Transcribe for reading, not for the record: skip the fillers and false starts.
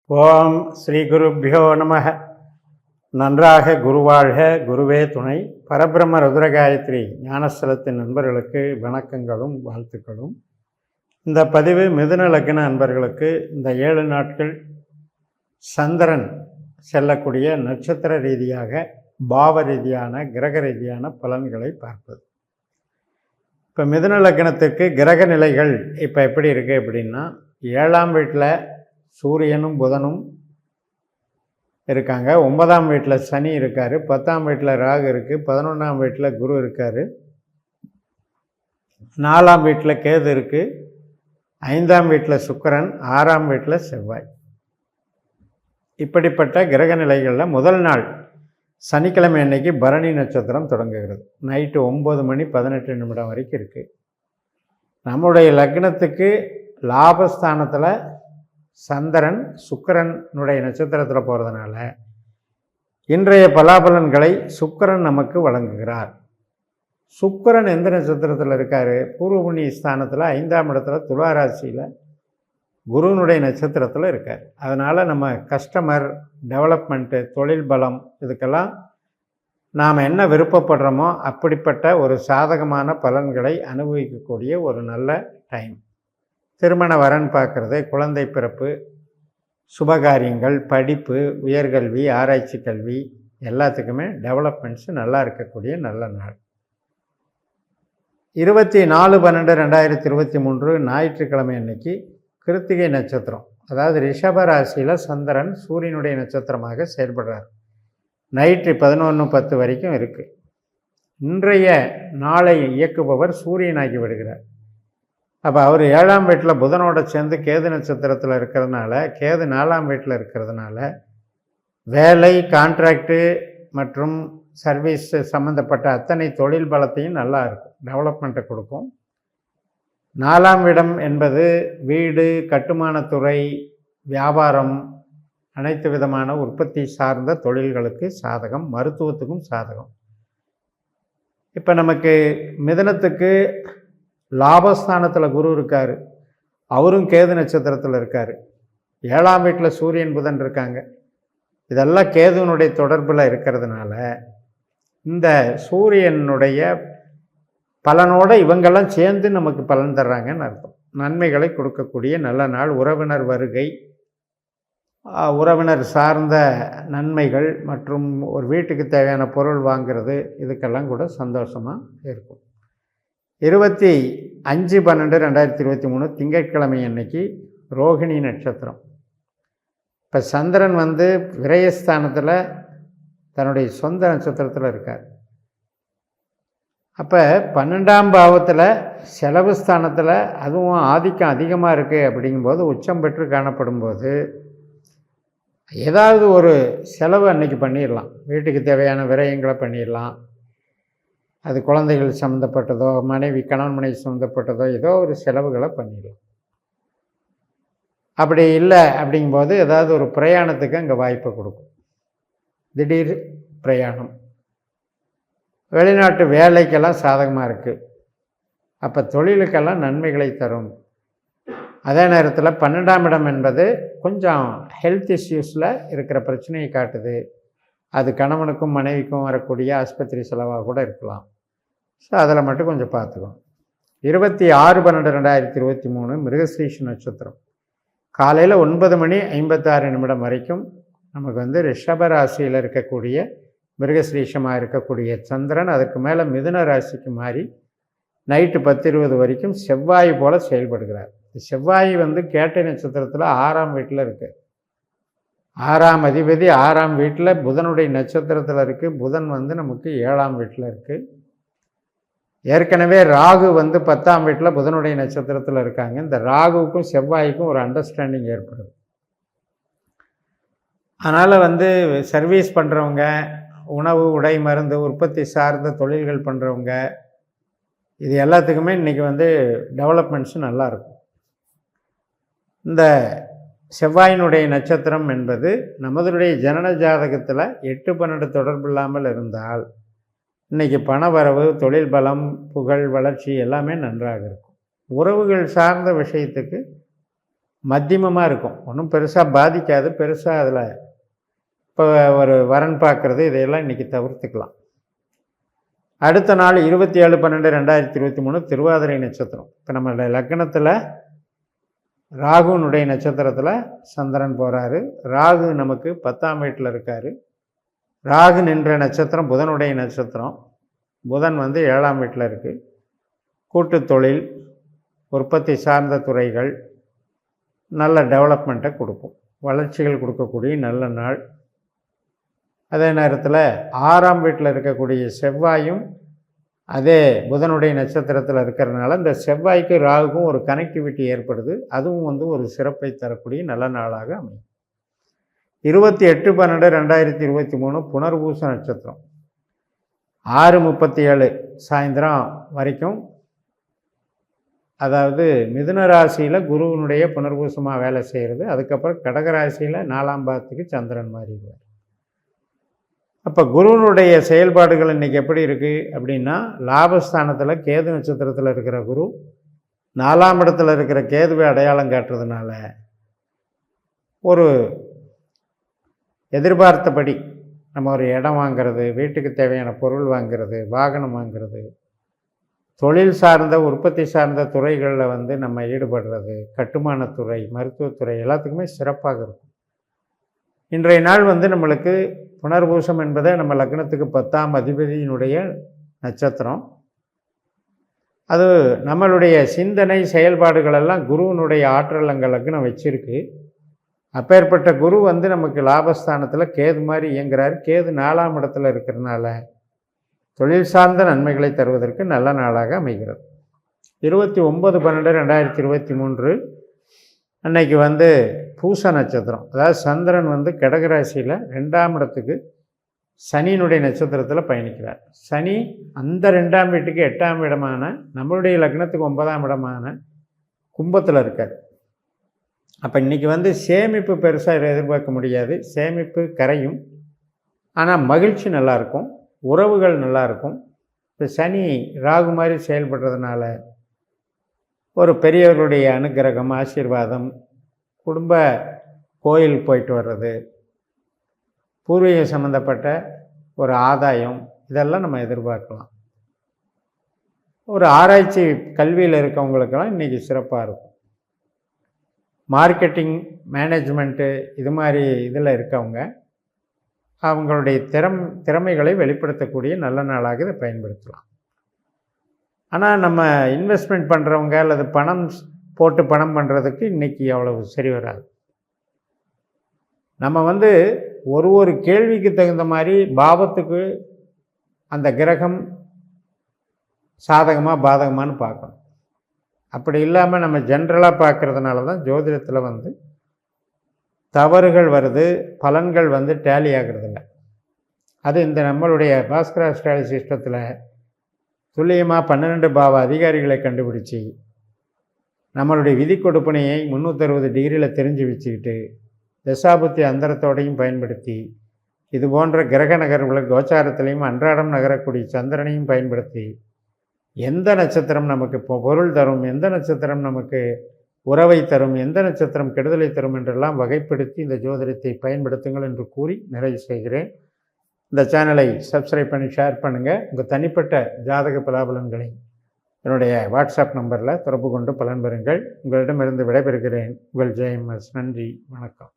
ஓம் ஸ்ரீ குருப்பியோ நமக. நன்றாக குருவாழ்க, குருவே துணை. பரபிரம்ம ருத்ரகாயத்ரி ஞானஸ்தலத்தின் நண்பர்களுக்கு வணக்கங்களும் வாழ்த்துக்களும். இந்த பதிவு மிதுன லக்ன நண்பர்களுக்கு இந்த 7 நாட்கள் சந்திரன் செல்லக்கூடிய நட்சத்திர ரீதியாக பாவ ரீதியான கிரக ரீதியான பலன்களை பார்ப்பது. இப்போ மிதுன லக்னத்துக்கு கிரக நிலைகள் இப்போ எப்படி இருக்குது அப்படின்னா, 7ஆம் வீட்டில் சூரியனும் புதனும் இருக்காங்க, 9ஆம் வீட்டில் சனி இருக்கார், 10ஆம் வீட்டில் ராகு இருக்குது, 11ஆம் வீட்டில் குரு இருக்கார், 4ஆம் வீட்டில் கேது இருக்குது, 5ஆம் வீட்டில் சுக்கிரன், 6ஆம் வீட்டில் செவ்வாய். இப்படிப்பட்ட கிரக நிலைகளில் முதல் நாள் சனிக்கிழமை அன்னைக்கு பரணி நட்சத்திரம் தொடங்குகிறது. நைட்டு 9:18 வரைக்கும் இருக்குது. நம்முடைய லக்னத்துக்கு லாபஸ்தானத்தில் சந்திரன் சுக்கிரனுடைய நட்சத்திரத்தில் போகிறதுனால இன்றைய பலாபலன்களை சுக்கிரன் நமக்கு வழங்குகிறார். சுக்கிரன் எந்த நட்சத்திரத்தில் இருக்கார்? பூர்வ புண்ணிய ஸ்தானத்தில் 5ஆம் இடத்துல துலா ராசியில் குருனுடைய நட்சத்திரத்தில் இருக்கார். அதனால் நம்ம கஸ்டமர் டெவலப்மெண்ட்டு, தொழில் பலம், இதுக்கெல்லாம் நாம் என்ன விருப்பப்படுறோமோ அப்படிப்பட்ட ஒரு சாதகமான பலன்களை அனுபவிக்கக்கூடிய ஒரு நல்ல டைம். திருமண வரன் பார்க்குறது, குழந்தை பிறப்பு, சுபகாரியங்கள், படிப்பு, உயர்கல்வி, ஆராய்ச்சி கல்வி எல்லாத்துக்குமே டெவலப்மெண்ட்ஸு நல்லா இருக்கக்கூடிய நல்ல நாள். 24/12/2023 ஞாயிற்றுக்கிழமை அன்னைக்கு கிருத்திகை நட்சத்திரம், அதாவது ரிஷப ராசியில் சந்திரன் சூரியனுடைய நட்சத்திரமாக செயல்படுறார். நைட்டு 11:10 வரைக்கும் இருக்குது. இன்றைய நாளை இயக்குபவர் சூரியனாகி விடுகிறார். அப்போ அவர் 7ஆம் வீட்டில் புதனோட சேர்ந்து கேது நட்சத்திரத்தில் இருக்கிறதுனால, கேது 4ஆம் வீட்டில் இருக்கிறதுனால வேலை, கான்ட்ராக்டு மற்றும் சர்வீஸ் சம்மந்தப்பட்ட அத்தனை தொழில் பலத்தையும் நல்லா இருக்கும், டெவலப்மெண்ட்டை கொடுக்கும். 4ஆம் இடம் என்பது வீடு, கட்டுமானத்துறை, வியாபாரம், அனைத்து விதமான உற்பத்தி சார்ந்த தொழில்களுக்கு சாதகம், மருத்துவத்துக்கும் சாதகம். இப்போ நமக்கு மிதுனத்துக்கு லாபஸ்தானத்தில் குரு இருக்கார், அவரும் கேது நட்சத்திரத்தில் இருக்கார். 7ஆம் வீட்டில் சூரியன் புதன் இருக்காங்க. இதெல்லாம் கேதுவனுடைய தொடர்பில் இருக்கிறதுனால இந்த சூரியனுடைய பலனோடு இவங்கெல்லாம் சேர்ந்து நமக்கு பலன் தர்றாங்கன்னு அர்த்தம். நன்மைகளை கொடுக்கக்கூடிய நல்ல நாள். உறவினர் வருகை, உறவினர் சார்ந்த நன்மைகள் மற்றும் ஒரு வீட்டுக்கு தேவையான பொருள் வாங்கிறது, இதுக்கெல்லாம் கூட சந்தோஷமாக இருக்கும். 25/12/2023 திங்கட்கிழமை அன்னைக்கு ரோகிணி நட்சத்திரம். இப்போ சந்திரன் விரயஸ்தானத்தில் தன்னுடைய சொந்த நட்சத்திரத்தில் இருக்கார். அப்போ 12ஆம் பாவத்தில் செலவு ஸ்தானத்தில் அதுவும் ஆதிக்கம் அதிகமாக இருக்குது. அப்படிங்கும்போது உச்சம் பெற்று காணப்படும்போது ஏதாவது ஒரு செலவு அன்னைக்கு பண்ணிடலாம். வீட்டுக்கு தேவையான விரயங்களை பண்ணிடலாம். அது குழந்தைகள் சம்மந்தப்பட்டதோ, மனைவி கணவன் மனைவி சம்மந்தப்பட்டதோ, ஏதோ ஒரு செலவுகளை பண்ணிடலாம். அப்படி இல்லை அப்படிங்கும்போது ஏதாவது ஒரு பிரயாணத்துக்கு அங்கே வாய்ப்பை கொடுக்கும். திடீர் பிரயாணம், வெளிநாட்டு வேலைக்கெல்லாம் சாதகமாக இருக்குது. அப்போ தொழிலுக்கெல்லாம் நன்மைகளை தரும். அதே நேரத்தில் 12ஆம் இடம் என்பது கொஞ்சம் ஹெல்த் இஷ்யூஸில் இருக்கிற பிரச்சனையை காட்டுது. அது கணவனுக்கும் மனைவிக்கும் வரக்கூடிய ஆஸ்பத்திரி செலவாக கூட இருக்கலாம். ஸோ அதில் மட்டும் கொஞ்சம் பார்த்துக்கணும். 26/12/2023 மிருகஸ்ரீஷ நட்சத்திரம். காலையில் 9:56 வரைக்கும் நமக்கு ரிஷப ராசியில் இருக்கக்கூடிய மிருகஸ்ரீஷமாக இருக்கக்கூடிய சந்திரன் அதற்கு மேலே மிதுன ராசிக்கு மாறி நைட்டு 10:20 வரைக்கும் செவ்வாய் போல் செயல்படுகிறார். செவ்வாய் கேட்டை நட்சத்திரத்தில் 6ஆம் வீட்டில் இருக்குது. 6ஆம் அதிபதி 6ஆம் வீட்டில் புதனுடைய நட்சத்திரத்தில் இருக்குது. புதன் நமக்கு 7ஆம் வீட்டில் இருக்குது. ஏற்கனவே ராகு 10ஆம் வீட்டில் புதனுடைய நட்சத்திரத்தில் இருக்காங்க. இந்த ராகுவுக்கும் செவ்வாய்க்கும் ஒரு அண்டர்ஸ்டாண்டிங் ஏற்படுது. அதனால் சர்வீஸ் பண்ணுறவங்க, உணவு, உடை, மருந்து, உற்பத்தி சார்ந்த தொழில்கள் பண்ணுறவங்க, இது எல்லாத்துக்குமே இன்றைக்கி டெவலப்மெண்ட்ஸும் நல்லாயிருக்கும். இந்த செவ்வாயினுடைய நட்சத்திரம் என்பது நமதுடைய ஜனன ஜாதகத்தில் 8-12 தொடர்பு இல்லாமல் இருந்தால் இன்றைக்கி பணவரவு, தொழில் பலம், புகழ், வளர்ச்சி எல்லாமே நன்றாக இருக்கும். உறவுகள் சார்ந்த விஷயத்துக்கு மத்தியமமாக இருக்கும், ஒன்றும் பெருசாக பாதிக்காது. பெருசாக அதில் இப்போ ஒரு வரன் பார்க்குறது இதையெல்லாம் இன்றைக்கி தவிர்த்துக்கலாம். அடுத்த நாள் 27/12/2023 திருவாதிரை நட்சத்திரம். இப்போ நம்ம லக்னத்தில் ராகுனுடைய நட்சத்திரத்தில் சந்திரன் போகிறாரு. ராகு நமக்கு 10ஆம் வீட்டில் இருக்கார். ராகு நின்ற நட்சத்திரம் புதனுடைய நட்சத்திரம். புதன் வந்து 7ஆம் வீட்டில் இருக்குது. கூட்டு தொழில், உற்பத்தி சார்ந்த துறைகள் நல்ல டெவலப்மெண்ட்டை கொடுக்கும், வளர்ச்சிகள் கொடுக்கக்கூடிய நல்ல நாள். அதே நேரத்தில் 6ஆம் வீட்டில் இருக்கக்கூடிய செவ்வாயும் அதே புதனுடைய நட்சத்திரத்தில் இருக்கிறதுனால இந்த செவ்வாய்க்கு ராகுக்கும் ஒரு கனெக்டிவிட்டி ஏற்படுது. அதுவும் வந்து ஒரு சிறப்பை தரக்கூடிய நல்ல நாளாக அமையும். 28/12/2023 புனர்பூச நட்சத்திரம் 6:37 சாயந்தரம் வரைக்கும், அதாவது மிதுன ராசியில் குருவினுடைய புனர்பூசமாக வேலை செய்கிறது. அதுக்கப்புறம் கடகராசியில் 4ஆம் பாவத்துக்கு சந்திரன் மாறிடுவார். அப்போ குருவினுடைய செயல்பாடுகள் இன்றைக்கி எப்படி இருக்குது அப்படின்னா, லாபஸ்தானத்தில் கேது நட்சத்திரத்தில் இருக்கிற குரு 4ஆம் இடத்துல இருக்கிற கேதுவை அடையாளம் காட்டுறதுனால ஒரு எதிர்பார்த்தபடி நம்ம ஒரு இடம் வாங்கிறது, வீட்டுக்கு தேவையான பொருள் வாங்கிறது, வாகனம் வாங்கிறது, தொழில் சார்ந்த உற்பத்தி சார்ந்த துறைகளில் வந்து நம்ம ஈடுபடுறது, கட்டுமானத்துறை, மருத்துவத்துறை எல்லாத்துக்குமே சிறப்பாக இருக்கும். இன்றைய நாள் வந்து நம்மளுக்கு புனர்பூசம் என்பதை நம்ம லக்னத்துக்கு 10ஆம் அதிபதியினுடைய நட்சத்திரம். அது நம்மளுடைய சிந்தனை செயல்பாடுகளெல்லாம் குருவினுடைய ஆற்றல் அங்கே லக்னம் வச்சிருக்கு. அப்பேற்பட்ட குரு வந்து நமக்கு லாபஸ்தானத்தில் கேது மாதிரி இயங்குறார். கேது 4ஆம் இடத்துல இருக்கிறதுனால தொழில் சார்ந்த நன்மைகளை தருவதற்கு நல்ல நாளாக அமைகிறது. 29/12/2023 அன்னைக்கு வந்து பூச நட்சத்திரம், அதாவது சந்திரன் வந்து கடகராசியில் 2ஆம் இடத்துக்கு சனியினுடைய நட்சத்திரத்தில் பயணிக்கிறார். சனி அந்த 2ஆம் வீட்டுக்கு 8ஆம் இடமான நம்மளுடைய லக்னத்துக்கு 9ஆம் இடமான கும்பத்தில் இருக்கார். அப்போ இன்றைக்கி வந்து சேமிப்பு பெருசாக எதிர்பார்க்க முடியாது. சேமிப்பு கரையும், ஆனால் மகிழ்ச்சி நல்லாயிருக்கும், உறவுகள் நல்லாயிருக்கும். இப்போ சனி ராகு மாதிரி செயல்படுறதுனால ஒரு பெரியவர்களுடைய அனுக்கிரகம், ஆசீர்வாதம், குடும்ப கோயில் போயிட்டு வர்றது, பூர்வீக சம்மந்தப்பட்ட ஒரு ஆதாயம், இதெல்லாம் நம்ம எதிர்பார்க்கலாம். ஒரு ஆராய்ச்சி கல்வியில் இருக்கவங்களுக்கெல்லாம் இன்றைக்கி சிறப்பாக இருக்கும். மார்க்கெட்டிங், மேனேஜ்மெண்ட்டு இது மாதிரி இதில் இருக்கவங்க அவங்களுடைய திறமைகளை வெளிப்படுத்தக்கூடிய நல்ல நாளாக இதை பயன்படுத்தலாம். ஆனால் நம்ம இன்வெஸ்ட்மெண்ட் பண்ணுறவங்க அல்லது பணம் போட்டு பணம் பண்ணுறதுக்கு இன்றைக்கி அவ்வளவு சரி வராது. நம்ம வந்து ஒரு கேள்விக்கு தகுந்த மாதிரி பாவத்துக்கு அந்த கிரகம் சாதகமாக பாதகமானு பார்க்கணும். அப்படி இல்லாமல் நம்ம ஜென்ரலாக பார்க்குறதுனால தான் ஜோதிடத்தில் வந்து தவறுகள் வருது, பலன்கள் வந்து டேலி ஆகிறதில்ல. அது இந்த நம்மளுடைய பாஸ்கர் அஸ்ட்ராலஜி சிஸ்டத்தில் துல்லியமாக 12 பாவ அதிகாரிகளை கண்டுபிடிச்சி நம்மளுடைய விதி கொடுப்பனையை 360 டிகிரியில் தெரிஞ்சு வச்சுக்கிட்டு தசாபுத்தி அந்தரத்தோடையும் பயன்படுத்தி இது போன்ற கிரக நகர்வுகளை கோச்சாரத்திலையும் அன்றாடம் நகரக்கூடிய சந்திரனையும் பயன்படுத்தி எந்த நட்சத்திரம் நமக்கு பொருள் தரும், எந்த நட்சத்திரம் நமக்கு உறவை தரும், எந்த நட்சத்திரம் கெடுதலை தரும் என்றெல்லாம் வகைப்படுத்தி இந்த ஜோதிடத்தை பயன்படுத்துங்கள் என்று கூறி நிறைவு செய்கிறேன். இந்த சேனலை சப்ஸ்கிரைப் பண்ணி ஷேர் பண்ணுங்கள். உங்கள் தனிப்பட்ட ஜாதக பலாபலன்களை என்னுடைய வாட்ஸ்அப் நம்பரில் தொடர்பு கொண்டு பலன் பெறுங்கள். உங்களிடமிருந்து விடைபெறுகிறேன். உங்கள் ஜெயம்எஸ். நன்றி, வணக்கம்.